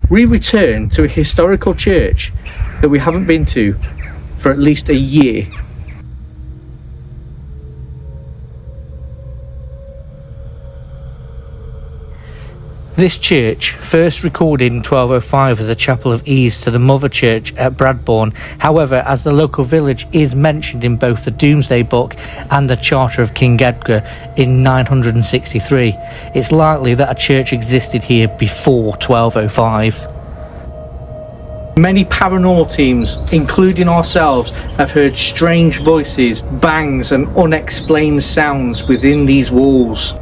we return to a historical church that we haven't been to for at least a year. This church, first recorded in 1205 as a chapel of ease to the mother church at Bradbourne. However, as the local village is mentioned in both the Doomsday book and the Charter of King Edgar in 963, it's likely that a church existed here before 1205. Many paranormal teams, including ourselves, have heard strange voices, bangs and unexplained sounds within these walls.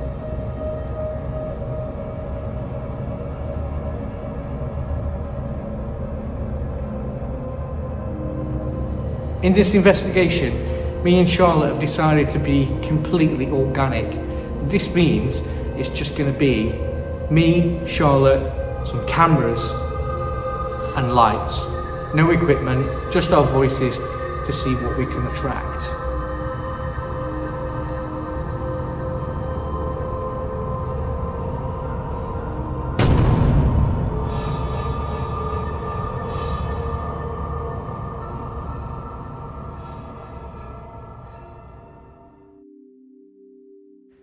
In this investigation, me and Charlotte have decided to be completely organic. This means it's just going to be me, Charlotte, some cameras and lights. No equipment, just our voices to see what we can attract.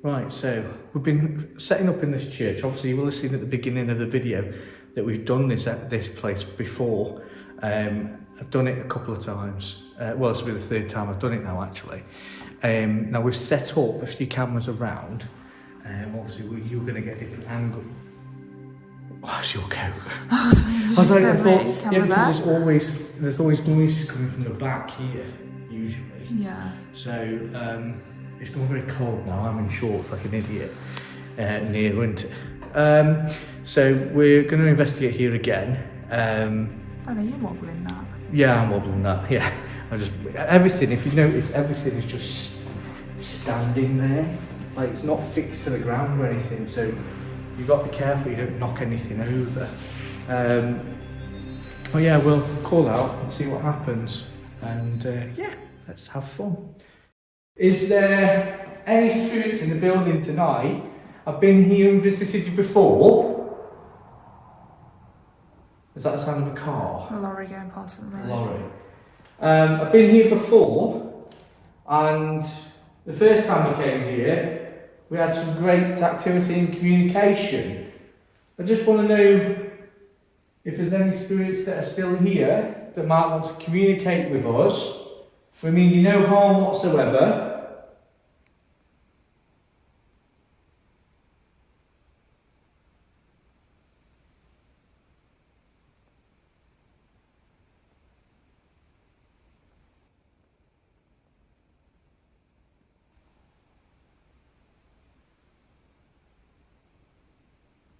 Right, so we've been setting up in this church. Obviously you will have seen at the beginning of the video that we've done this at this place before. I've done it a couple of times. Well, this will be the third time I've done it now actually. Now we've set up a few cameras around. Obviously you're going to get a different angle. Oh, it's your coat. I thought, yeah, because there's always noises coming from the back here, usually. Yeah. So, it's gone very cold now. I'm in shorts like an idiot near winter. So we're going to investigate here again. Oh no, you're wobbling that. Yeah, I'm wobbling that. Yeah, everything. If you notice, everything is just standing there. Like it's not fixed to the ground or anything. So you've got to be careful you don't knock anything over. Oh yeah, we'll call out and see what happens. And yeah, let's have fun. Is there any spirits in the building tonight? I've been here and visited you before. Is that the sound of a car? A lorry going past the road. A lorry. I've been here before, and the first time I came here, we had some great activity and communication. I just want to know if there's any spirits that are still here that might want to communicate with us. We mean you no harm whatsoever.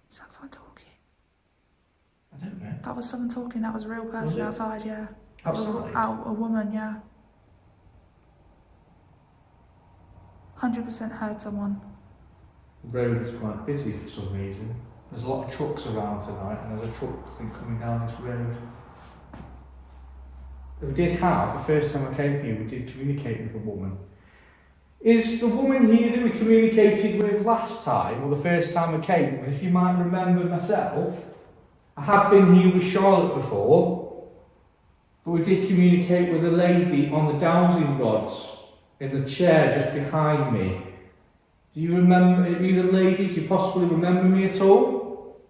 Sounds like talking. I don't know. That was someone talking, that was a real person outside, yeah. That was Outside? a woman, yeah. 100% heard someone. The road is quite busy for some reason. There's a lot of trucks around tonight, and there's a truck thing coming down this road. We did have, the first time I came here, we did communicate with a woman. Is the woman here that we communicated with last time, or the first time I came, and if you might remember myself, I have been here with Charlotte before, but we did communicate with a lady on the dowsing rods in the chair just behind me. Do you remember, are you the lady? Do you possibly remember me at all?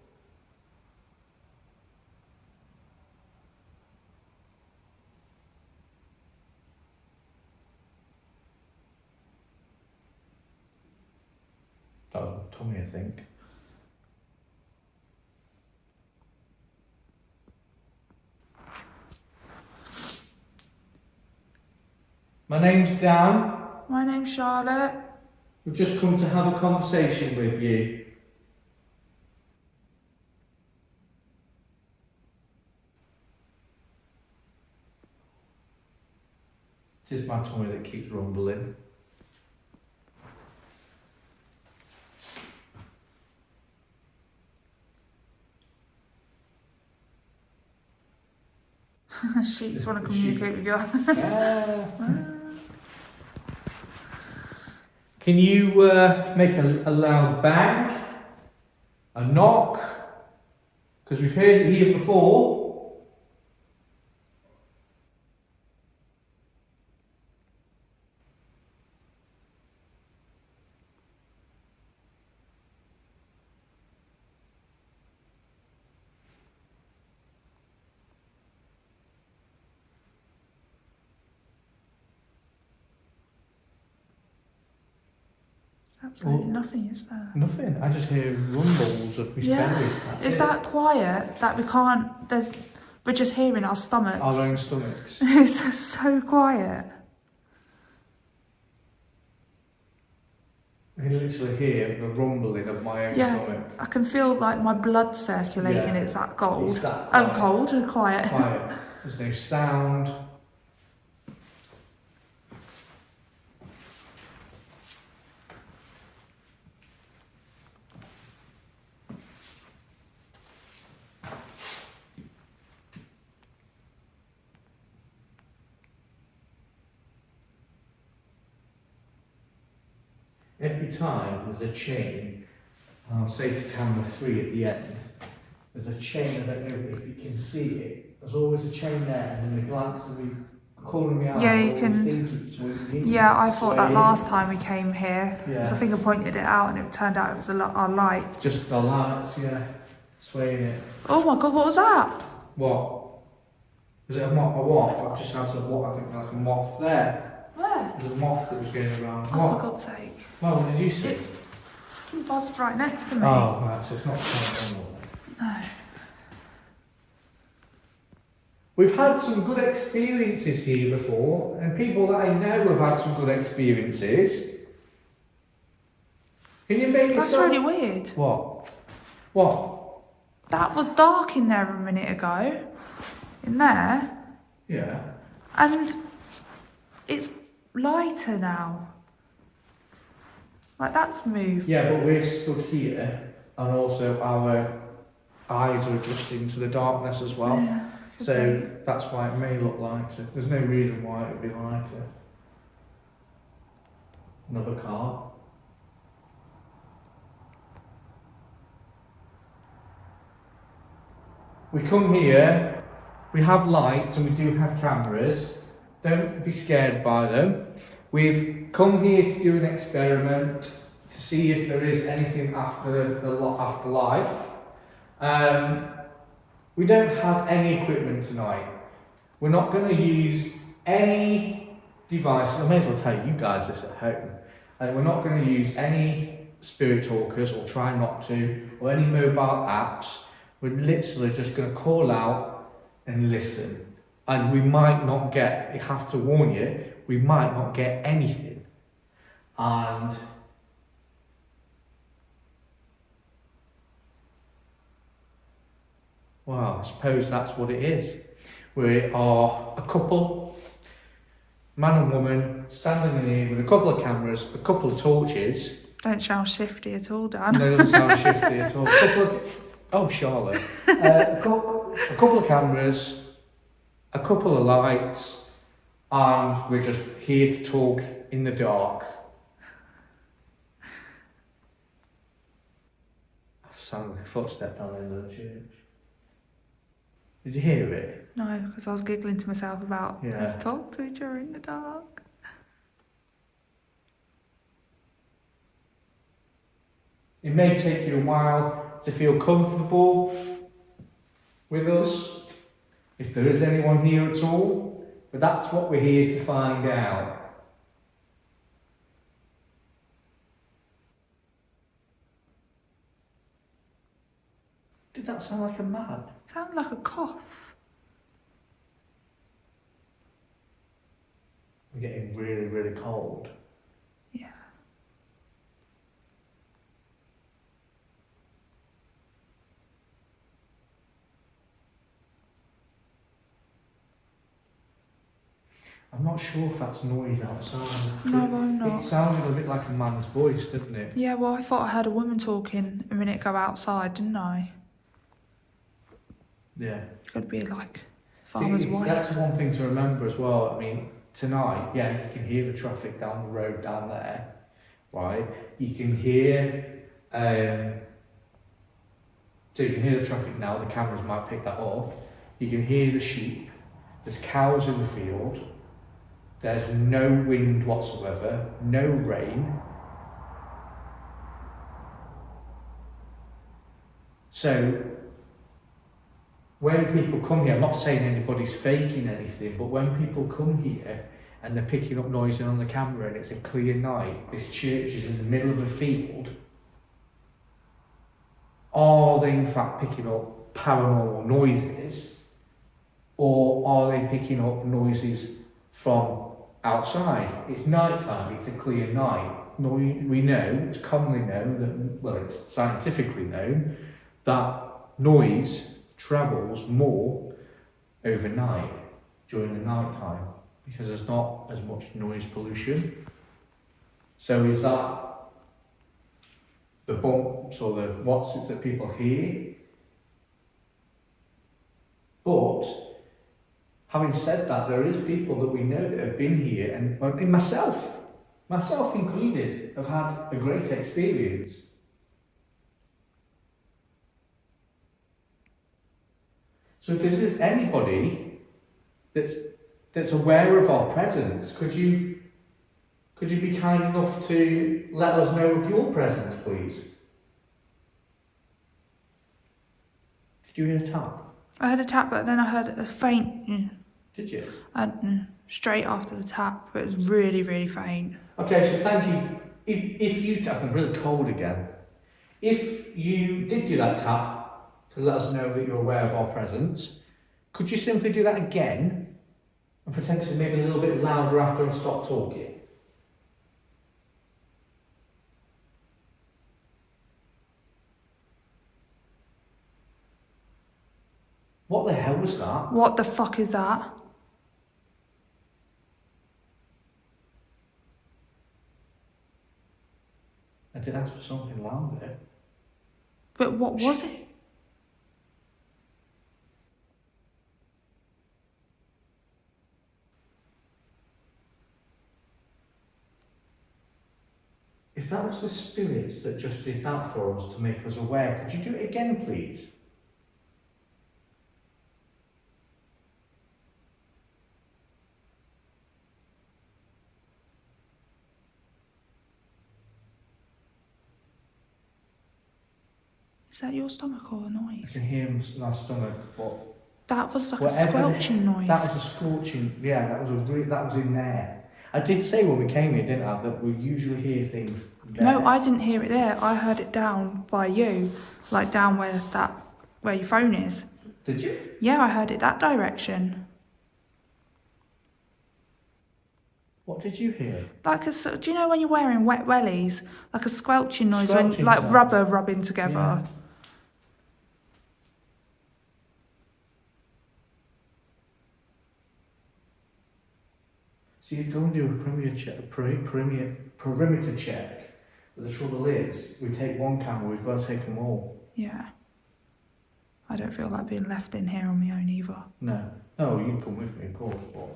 Oh, Tommy, I think. My name's Dan. My name's Charlotte. We've just come to have a conversation with you. It is my tummy that keeps rumbling. Sheets want to communicate with you. Can you make a loud bang? A knock? Because we've heard it here before. Absolutely nothing, is there? Nothing. I just hear rumbles of me belly. Is that quiet that we can't? We're just hearing our stomachs. Our own stomachs. It's so quiet. I can literally hear the rumbling of my own stomach. I can feel like my blood circulating. It's that cold. It's that quiet. Cold and quiet. Quiet. There's no sound. Every time there's a chain, and I'll say to camera 3 at the end, there's a chain, I don't know if you can see it, there's always a chain there, and then the glance will be calling me out. Yeah, you can. Yeah, I thought that last time we came here, because I think I pointed it out, and it turned out it was our lights. Just the lights, swaying it. Oh my god, what was that? What? Was it a moth? I've just had some what I think like a moth there. Where? There's a moth that was going around. Oh, what? for God's sake. Well, what did you see? It buzzed right next to me. Oh, right, so it's not paranormal. No. We've had some good experiences here before, and people that I know have had some good experiences. Can you make yourself... That's really weird. What? That was dark in there a minute ago. In there. Yeah. And it's lighter now. Like that's moved. Yeah, but we're stood here, and also our eyes are adjusting to the darkness as well. Yeah, so that's why it may look lighter. There's no reason why it would be lighter. Another car. We come here, we have lights and we do have cameras. Don't be scared by them. We've come here to do an experiment to see if there is anything after the afterlife. We don't have any equipment tonight. We're not going to use any devices. I may as well tell you guys this at home. We're not going to use any spirit talkers, or try not to, or any mobile apps. We're literally just going to call out and listen. And we might not get, I have to warn you, we might not get anything. And well, I suppose that's what it is. We are a couple, man and woman, standing in here with a couple of cameras, a couple of torches. Don't sound shifty at all, Dan. No, it doesn't sound shifty at all. Oh, Charlotte. A couple of cameras, a couple of lights, and we're just here to talk in the dark. Sounded like a footstep down in the church. Did you hear it? No, because I was giggling to myself about let's talk to each other in the dark. It may take you a while to feel comfortable with us, if there is anyone here at all, but that's what we're here to find out. Did that sound like a man? Sounded like a cough. We're getting really, really cold. Yeah. I'm not sure if that's noise outside. No, I'm not. It sounded a bit like a man's voice, didn't it? Yeah, well, I thought I heard a woman talking a minute ago outside, didn't I? Yeah. Could be like farmer's wife. That's one thing to remember as well. I mean, tonight, yeah, you can hear the traffic down the road down there, right? You can hear So you can hear the traffic now, the cameras might pick that up. You can hear the sheep. There's cows in the field. There's no wind whatsoever, no rain. So when people come here, I'm not saying anybody's faking anything, but when people come here and they're picking up noise on the camera and it's a clear night, this church is in the middle of a field, are they in fact picking up paranormal noises, or are they picking up noises from outside? It's night time, it's a clear night. We know, it's commonly known, that, well, it's scientifically known, that noise travels more overnight, during the night time, because there's not as much noise pollution. So is that the bumps or the what's it that people hear? But having said that, there is people that we know that have been here, and myself included, have had a great experience. So if there's anybody that's aware of our presence, could you be kind enough to let us know of your presence, please? Did you hear a tap? I heard a tap, but then I heard a faint. Did you? Straight after the tap, but it was really, really faint. Okay, so thank you. If you tap, I'm really cold again. If you did do that tap to let us know that you're aware of our presence, could you simply do that again and potentially maybe a little bit louder after I stop talking? What the hell was that? What the fuck is that? I did ask for something louder. But what was it? If that was the spirits that just did that for us to make us aware, could you do it again, please? Is that your stomach or a I noise? can hear my stomach, but That was like a squelching noise. that was a scorching. Yeah, that was in there. I did say when we came here, didn't I, that we usually hear things there. No, I didn't hear it there. I heard it down by you, like down where your phone is. Did you? Yeah, I heard it that direction. What did you hear? Do you know when you're wearing wet wellies, like a squelching noise, Squelching when like sound. rubber rubbing together? Yeah. So you go and do a perimeter check. But the trouble is, we take one camera, we've got to take them all. Yeah. I don't feel like being left in here on my own either. No, you can come with me, of course, but...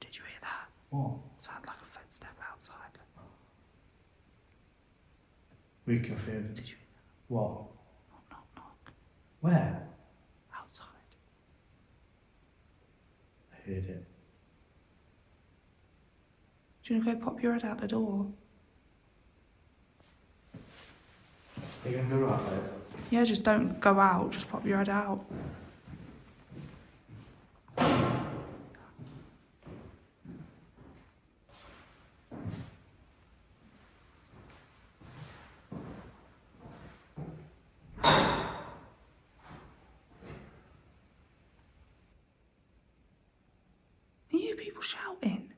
Did you hear that? What? It sounded like a footstep outside. Reconfirmed. Did you hear What? that? Knock, knock. Where? Outside. I heard it. Do you want to go pop your head out the door? Are you going to go right there? Yeah, just don't go out, just pop your head out. Are you people shouting?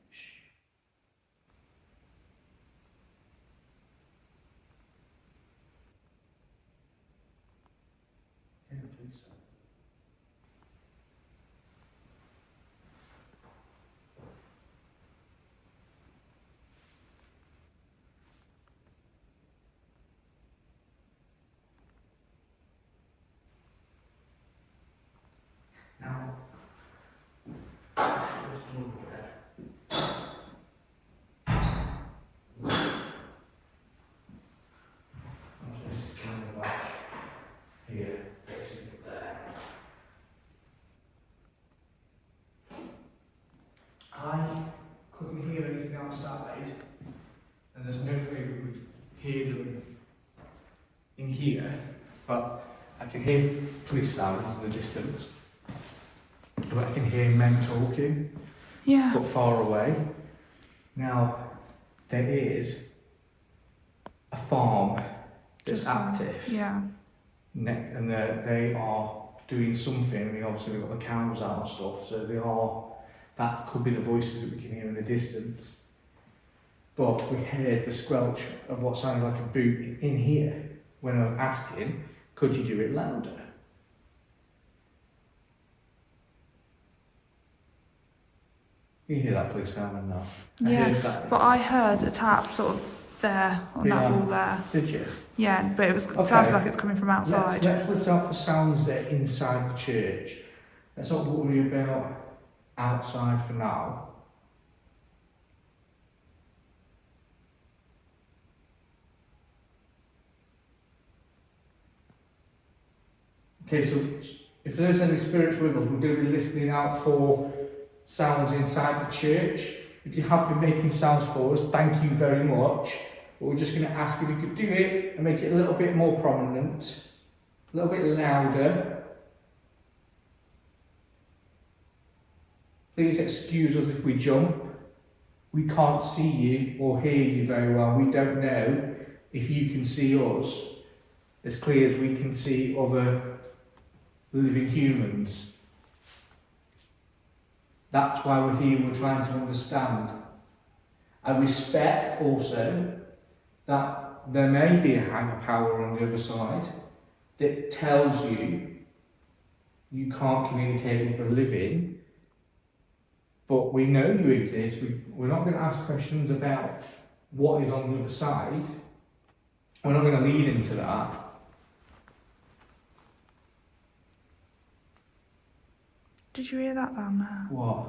Yeah, I believe so. Now, in here, but I can hear police sirens in the distance. But I can hear men talking, Yeah. but far away. Now, there is a farm that's active. Yeah. And they are doing something. I mean, obviously they've got the cameras out and stuff, so that could be the voices that we can hear in the distance. But we heard the squelch of what sounded like a boot in here when I was asking, could you do it louder? You hear that police siren now? Yeah, but I heard a tap sort of there on that wall there. Did you? Yeah, but it sounded like it's coming from outside. Let's listen out for sounds that are inside the church. Let's not worry about outside for now. Okay, so if there's any spirits with us, we're going to be listening out for sounds inside the church. If you have been making sounds for us, thank you very much. But we're just going to ask if you could do it and make it a little bit more prominent, a little bit louder. Please excuse us if we jump. We can't see you or hear you very well. We don't know if you can see us as clear as we can see other living humans. That's why we're here, we're trying to understand. I respect also that there may be a higher power on the other side that tells you you can't communicate with the living, but we know you exist. We're not going to ask questions about what is on the other side. We're not going to lead into that. Did you hear that down there? What?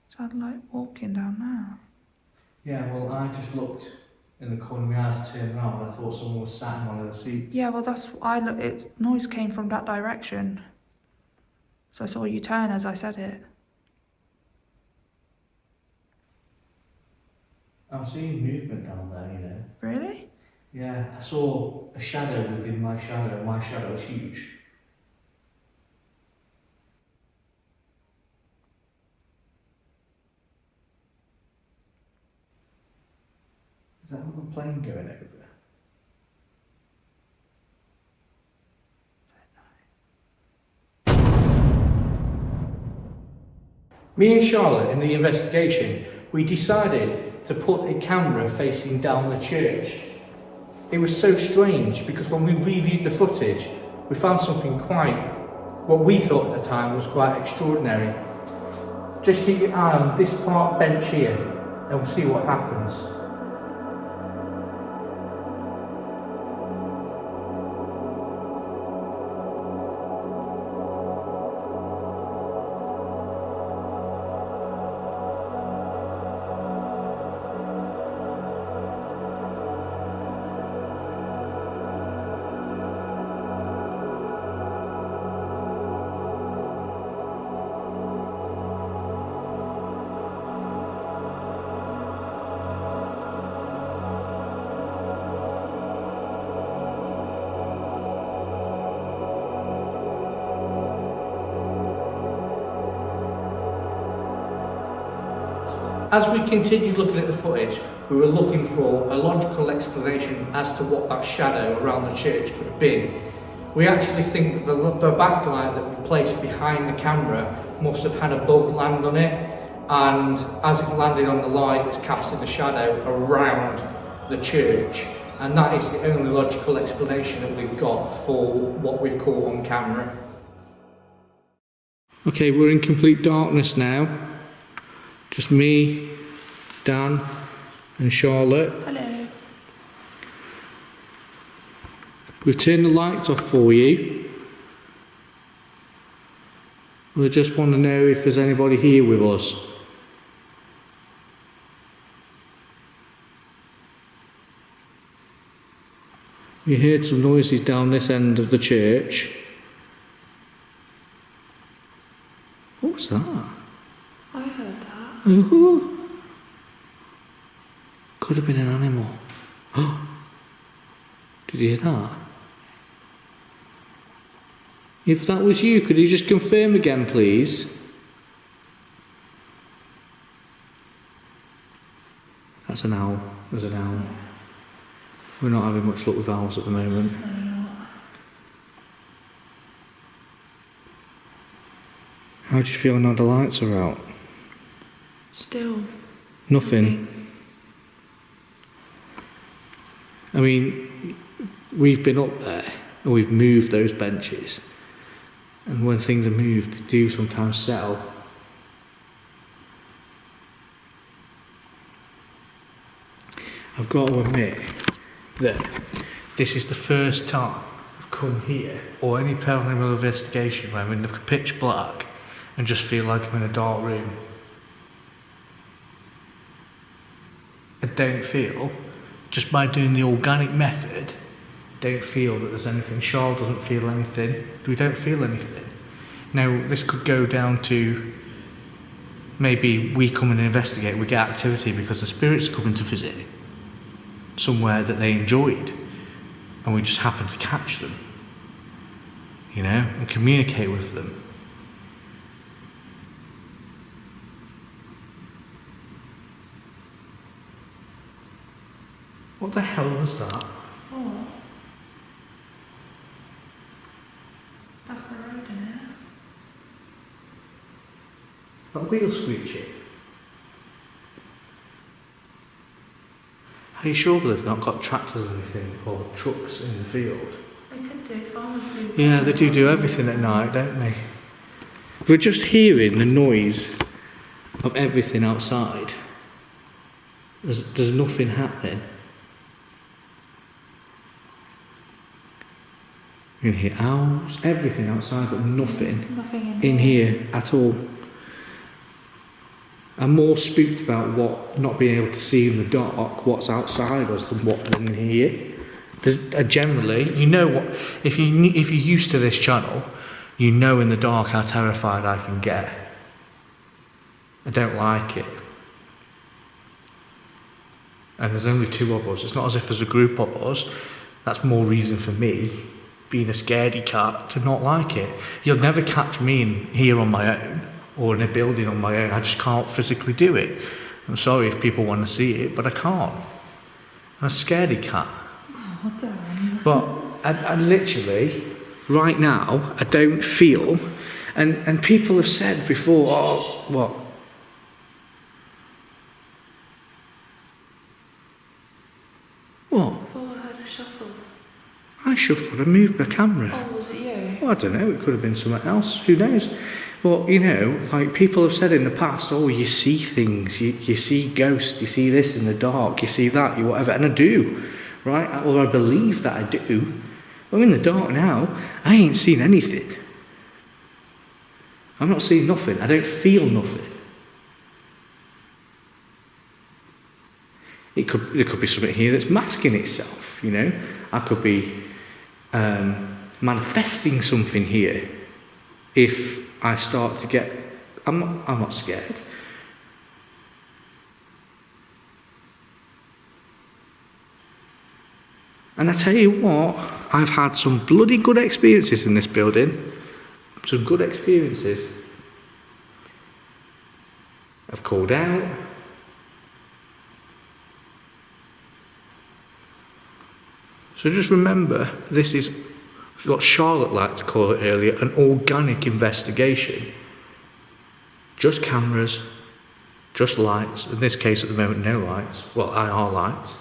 It sounded like walking down there. Yeah, well, I just looked in the corner of my eyes, turned around, and I thought someone was sat in one of the seats. Yeah, well, it noise came from that direction. So I saw you turn as I said it. I'm seeing movement down there, you know. Really? Yeah, I saw a shadow within my shadow. My shadow is huge. Is that another plane going over? Me and Charlotte, in the investigation, we decided to put a camera facing down the church. It was so strange because when we reviewed the footage, we found something what we thought at the time was quite extraordinary. Just keep your eye on this park bench here and we'll see what happens. As we continued looking at the footage, we were looking for a logical explanation as to what that shadow around the church could have been. We actually think that the backlight that we placed behind the camera must have had a bug land on it, and as it's landed on the light, it's casted a shadow around the church, and that is the only logical explanation that we've got for what we've caught on camera. Okay, we're in complete darkness now. Just me, Dan, and Charlotte. Hello. We've turned the lights off for you. We just want to know if there's anybody here with us. We heard some noises down this end of the church. What was that? I heard that. Ooh. Could have been an animal. Did you hear that? If that was you, could you just confirm again, please? That's an owl. There's an owl. We're not having much luck with owls at the moment. No, you're not. How do you feel now the lights are out? Still. Nothing. I mean, we've been up there and we've moved those benches. And when things are moved, they do sometimes settle. I've got to admit that this is the first time I've come here, or any paranormal investigation, where I'm in the pitch black and just feel like I'm in a dark room. I don't feel, just by doing the organic method, don't feel that there's anything. Charles doesn't feel anything. We don't feel anything. Now, this could go down to maybe we come and investigate, we get activity because the spirits are coming to visit somewhere that they enjoyed, and we just happen to catch them, you know, and communicate with them. What the hell was that? Oh. That's the road, isn't it? That wheel screeching. Are you sure they've not got tractors or anything, or trucks in the field? They could do, farmers do. Yeah, they do everything at night, don't they? We're just hearing the noise of everything outside. There's nothing happening. You can hear owls, everything outside, but nothing in here at all. I'm more spooked about what not being able to see in the dark, what's outside us, than what's in here. Generally, you know what? If you're used to this channel, you know in the dark how terrified I can get. I don't like it. And there's only two of us. It's not as if there's a group of us. That's more reason for me, being a scaredy cat, to not like it. You'll never catch me in here on my own, or in a building on my own. I just can't physically do it. I'm sorry if people want to see it, but I can't. I'm a scaredy cat. Oh, damn. But I literally, right now, I don't feel, and people have said before, oh, what? What? I thought I heard a shuffle. I shuffled, I moved my camera. Oh, was it you? Well, I don't know, it could have been something else, who knows? But, you know, like people have said in the past, oh, you see things, you see ghosts, you see this in the dark, you see that, you whatever, and I do, right? Or I believe that I do. I'm in the dark now, I ain't seen anything. I'm not seeing nothing, I don't feel nothing. There could be something here that's masking itself, you know? I could be manifesting something here if I start to get... I'm not scared. And I tell you what, I've had some bloody good experiences in this building. Some good experiences. I've called out. So just remember, this is what Charlotte liked to call it earlier, an organic investigation. Just cameras, just lights. In this case, at the moment, no lights. Well, IR lights.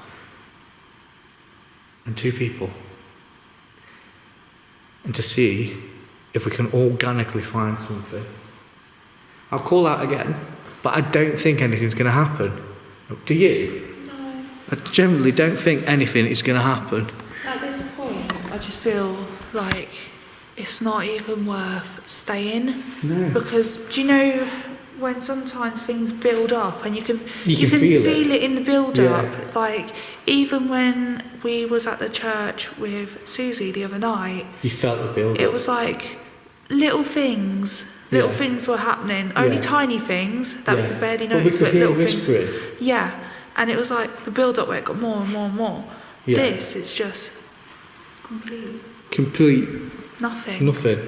And two people. And to see if we can organically find something. I'll call out again, but I don't think anything's going to happen. Do you? No. I generally don't think anything is going to happen. At this point, I just feel like it's not even worth staying. No. Because, do you know when sometimes things build up and you can feel it in the build up? Yeah. Like, even when we was at the church with Susie the other night, You felt the build it up. was like little things. Little things were happening. Only tiny things that we could barely But we notice. could hear little whispering. things. Yeah. And it was like the build up where it got more and more and more. Yeah. This, it's just complete Complete nothing. nothing.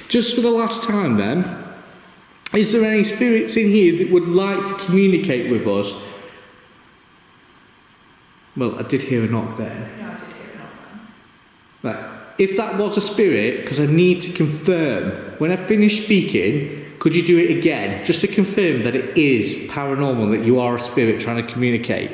Just for the last time then, is there any spirits in here that would like to communicate with us? Well, I did hear a knock there. Yeah, I did hear a knock then. Right. If that was a spirit, because I need to confirm, when I finish speaking, could you do it again? Just to confirm that it is paranormal, that you are a spirit trying to communicate.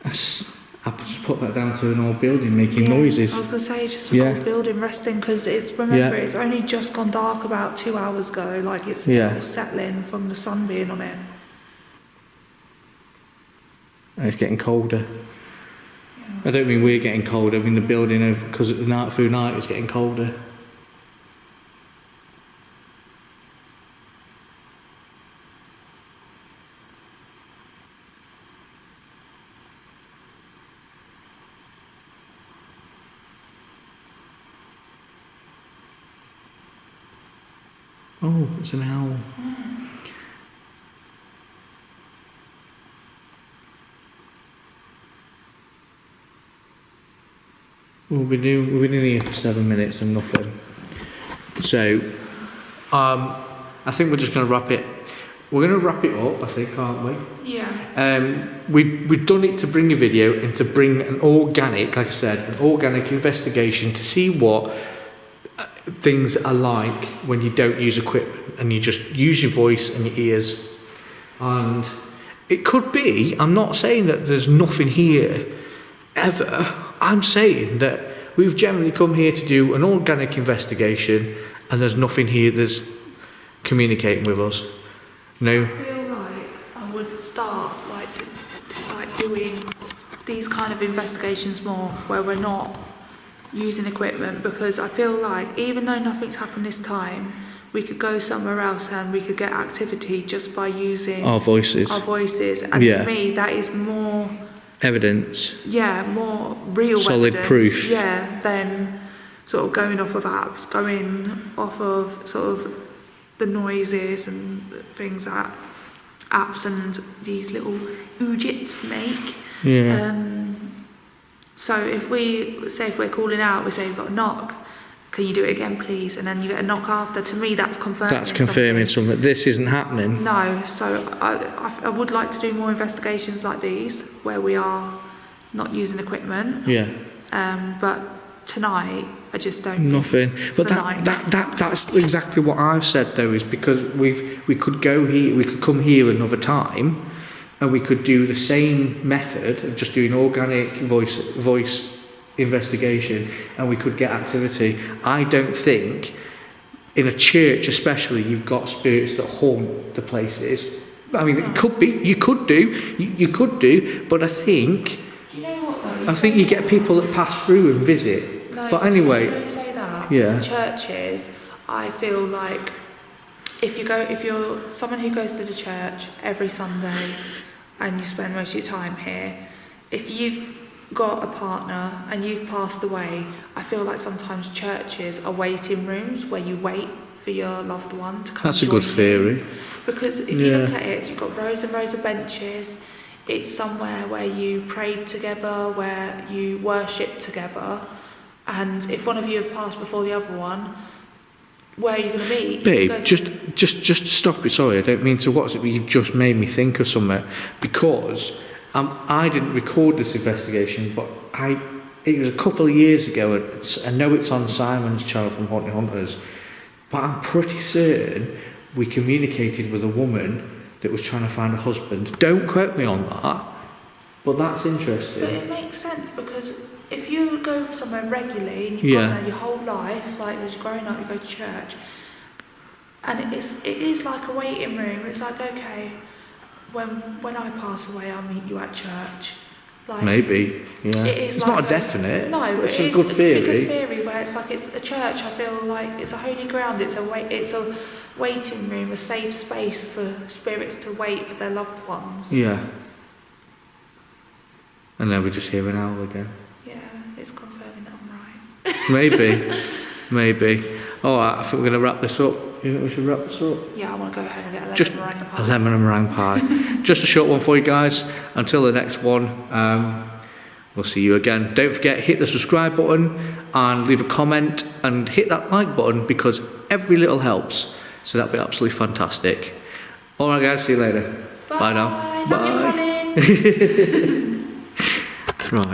I just put that down to an old building making noises. I was going to say, just an old building resting, because it's only just gone dark about 2 hours ago, like it's still settling from the sun being on it. And it's getting colder. Yeah. I don't mean we're getting colder, I mean the building, because night through night is getting colder. Oh, it's an owl. We've been in here for 7 minutes and nothing. So, I think we're just going to wrap it. We're going to wrap it up, I think, aren't we? Yeah. We've done it to bring a video and to bring an organic, like I said, an organic investigation to see what things are like when you don't use equipment and you just use your voice and your ears. And it could be, I'm not saying that there's nothing here ever. I'm saying that we've generally come here to do an organic investigation and there's nothing here that's communicating with us. No. I feel like I would start like doing these kind of investigations more where we're not using equipment, because I feel like even though nothing's happened this time, we could go somewhere else and we could get activity just by using our voices. And to me that is more evidence. Yeah, more real solid evidence, proof. Yeah, than sort of going off of apps, going off of sort of the noises and things that apps and these little oojits make. Yeah. So if we're calling out, we say we've got a knock, can you do it again please? And then you get a knock after. To me that's confirming. That's confirming something. This isn't happening. No, so I would like to do more investigations like these where we are not using equipment. Yeah. But tonight I just don't. Nothing. But that's exactly what I've said though, is because we could go here, we could come here another time, and we could do the same method of just doing organic voice investigation, and we could get activity. I don't think in a church especially you've got spirits that haunt the places. I mean, it could be, you could do, but I think, do you know what though? I think you get people that pass through and visit. No, but anyway, when you say that, yeah. Churches, I feel like if you're someone who goes to the church every Sunday and you spend most of your time here, if you've got a partner and you've passed away, I feel like sometimes churches are waiting rooms where you wait for your loved one to come. That's a good theory. Because if you look at it, you've got rows and rows of benches. It's somewhere where you prayed together, where you worship together, and if one of you have passed before the other one, where are you going to meet? Babe, just stop it. Sorry, I don't mean to watch it, but you've just made me think of something, because I didn't record this investigation, but it was a couple of years ago. I know it's on Simon's channel from Haunted Hunters, but I'm pretty certain we communicated with a woman that was trying to find a husband. Don't quote me on that, but that's interesting. But it makes sense, because if you go somewhere regularly and you've gone there your whole life, like as you're growing up, you go to church, and it is like a waiting room. It's like, okay, when I pass away, I'll meet you at church. Like, maybe, yeah. It's like not a definite. No, but it's a good theory. It's a good theory where it's like it's a church. I feel like it's a holy ground. It's a waiting room, a safe space for spirits to wait for their loved ones. Yeah. And then we just hear an owl again. Yeah, it's confirming that I'm right. Maybe. Alright, I think we're going to wrap this up. You think we should wrap this up? Yeah, I want to go home and get a Just lemon meringue a pie. lemon and meringue pie. Just a short one for you guys. Until the next one, we'll see you again. Don't forget, hit the subscribe button and leave a comment and hit that like button because every little helps. So that'd be absolutely fantastic. Alright guys, see you later. Bye now. Love you, Colin. Right.